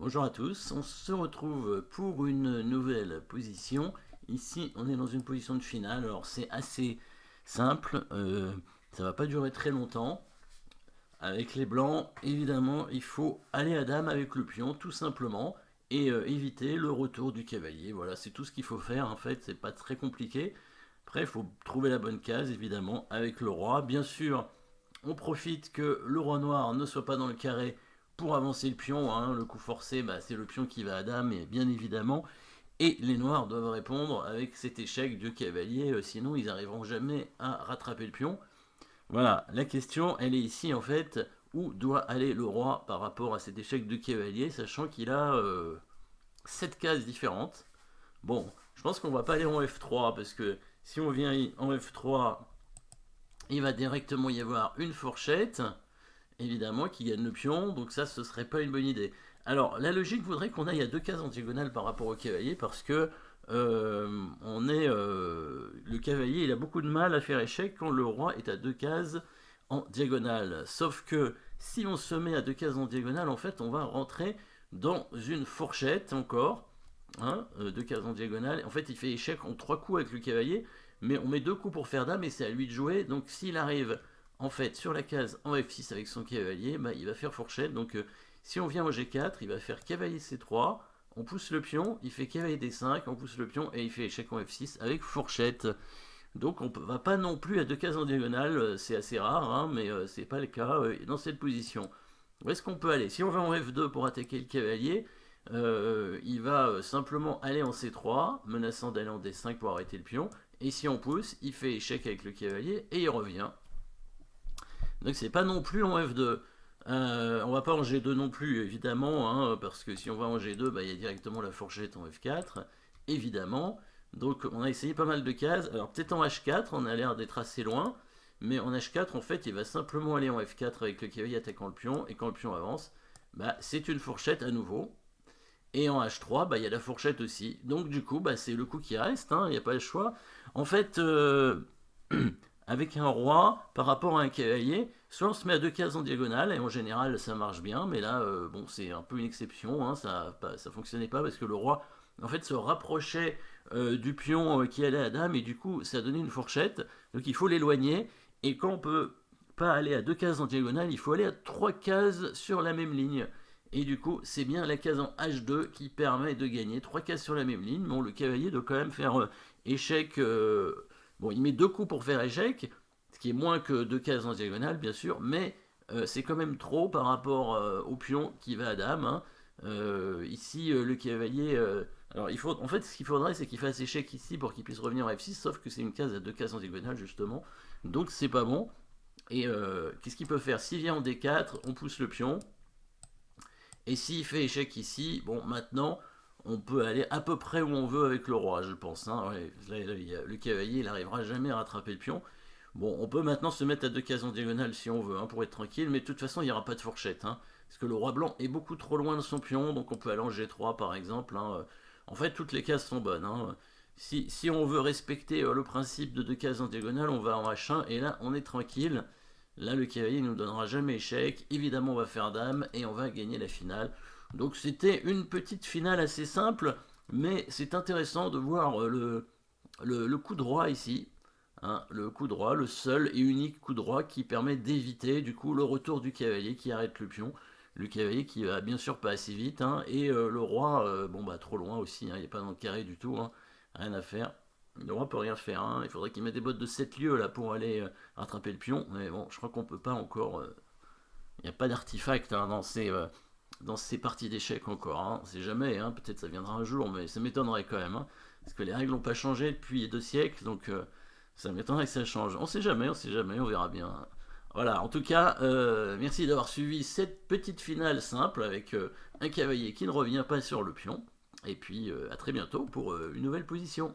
Bonjour à tous, on se retrouve pour une nouvelle position. Ici, on est dans une position de finale, alors c'est assez simple, ça va pas durer très longtemps. Avec les blancs, évidemment, il faut aller à dame avec le pion, tout simplement, et éviter le retour du cavalier. Voilà, c'est tout ce qu'il faut faire, en fait, c'est pas très compliqué. Après, il faut trouver la bonne case, évidemment, avec le roi. Bien sûr, on profite que le roi noir ne soit pas dans le carré pour avancer le pion, hein. Le coup forcé, bah, c'est le pion qui va à dame, et bien évidemment. Et les noirs doivent répondre avec cet échec de cavalier, sinon ils n'arriveront jamais à rattraper le pion. Voilà, la question, elle est ici en fait, où doit aller le roi par rapport à cet échec de cavalier, sachant qu'il a 7 cases différentes. Bon, je pense qu'on va pas aller en F3, parce que si on vient en F3, il va directement y avoir une fourchette, évidemment, qui gagne le pion, donc ça, ce serait pas une bonne idée. Alors, la logique voudrait qu'on aille à deux cases en diagonale par rapport au cavalier, parce que le cavalier, il a beaucoup de mal à faire échec quand le roi est à deux cases en diagonale. Sauf que si on se met à deux cases en diagonale, en fait, on va rentrer dans une fourchette encore, hein, deux cases en diagonale. En fait, il fait échec en trois coups avec le cavalier, mais on met deux coups pour faire dame et c'est à lui de jouer. Donc, s'il arrive en fait sur la case en F6 avec son cavalier, bah, il va faire fourchette. Donc, si on vient au G4, il va faire cavalier C3. On pousse le pion, il fait cavalier D5, on pousse le pion et il fait échec en F6 avec fourchette. Donc on ne va pas non plus à deux cases en diagonale, c'est assez rare, hein, mais c'est pas le cas dans cette position. Où est-ce qu'on peut aller? Si on va en F2 pour attaquer le cavalier, il va simplement aller en C3, menaçant d'aller en D5 pour arrêter le pion. Et si on pousse, il fait échec avec le cavalier et il revient. Donc c'est pas non plus en F2. On va pas en G2 non plus, évidemment, hein, parce que si on va en G2, bah, il y a directement la fourchette en F4, évidemment. Donc on a essayé pas mal de cases. Alors peut-être en H4, on a l'air d'être assez loin, mais en H4, en fait, il va simplement aller en F4 avec le cavalier attaquant le pion, et quand le pion avance, bah, c'est une fourchette à nouveau. Et en H3, bah, il y a la fourchette aussi. Donc du coup, bah, c'est le coup qui reste, hein, il n'y a pas le choix. En fait, avec un roi, par rapport à un cavalier, soit on se met à deux cases en diagonale, et en général ça marche bien, mais là, bon, c'est un peu une exception, hein, ça fonctionnait pas parce que le roi, en fait, se rapprochait du pion qui allait à dame, et du coup, ça donnait une fourchette, donc il faut l'éloigner, et quand on peut pas aller à deux cases en diagonale, il faut aller à trois cases sur la même ligne. Et du coup, c'est bien la case en H2 qui permet de gagner. Trois cases sur la même ligne. Bon, le cavalier doit quand même faire échec. Bon, il met deux coups pour faire échec, ce qui est moins que deux cases en diagonale, bien sûr, mais c'est quand même trop par rapport au pion qui va à dame, hein. Ici, le cavalier. Alors, en fait, ce qu'il faudrait, c'est qu'il fasse échec ici pour qu'il puisse revenir en F6, sauf que c'est une case à deux cases en diagonale, justement. Donc, c'est pas bon. Et qu'est-ce qu'il peut faire? S'il vient en D4, on pousse le pion. Et s'il fait échec ici, bon, maintenant, on peut aller à peu près où on veut avec le roi, je pense, hein. Ouais, le cavalier, il n'arrivera jamais à rattraper le pion. Bon, on peut maintenant se mettre à deux cases en diagonale si on veut, hein, pour être tranquille, mais de toute façon, il n'y aura pas de fourchette, hein, parce que le roi blanc est beaucoup trop loin de son pion, donc on peut aller en G3 par exemple, hein. En fait, toutes les cases sont bonnes, hein. Si on veut respecter le principe de deux cases en diagonale, on va en H1, et là, on est tranquille. Là, le cavalier ne nous donnera jamais échec. Évidemment, on va faire dame et on va gagner la finale. Donc, c'était une petite finale assez simple, mais c'est intéressant de voir le coup de roi ici, hein, le coup de roi, le seul et unique coup de roi qui permet d'éviter du coup le retour du cavalier qui arrête le pion. Le cavalier qui va bien sûr pas assez vite, hein, et le roi, bon bah trop loin aussi, hein, il n'est pas dans le carré du tout, hein, rien à faire. Le roi peut rien faire, hein, il faudrait qu'il mette des bottes de 7 lieues là pour aller rattraper le pion, mais bon, je crois qu'on peut pas encore. Il n'y a pas d'artefact, hein, dans ces parties d'échecs encore, hein. On sait jamais, hein, peut-être ça viendra un jour, mais ça m'étonnerait quand même, hein, parce que les règles n'ont pas changé depuis 2 siècles, donc ça m'étonnerait que ça change. On sait jamais, on verra bien. Voilà, en tout cas, merci d'avoir suivi cette petite finale simple avec un cavalier qui ne revient pas sur le pion. Et puis à très bientôt pour une nouvelle position.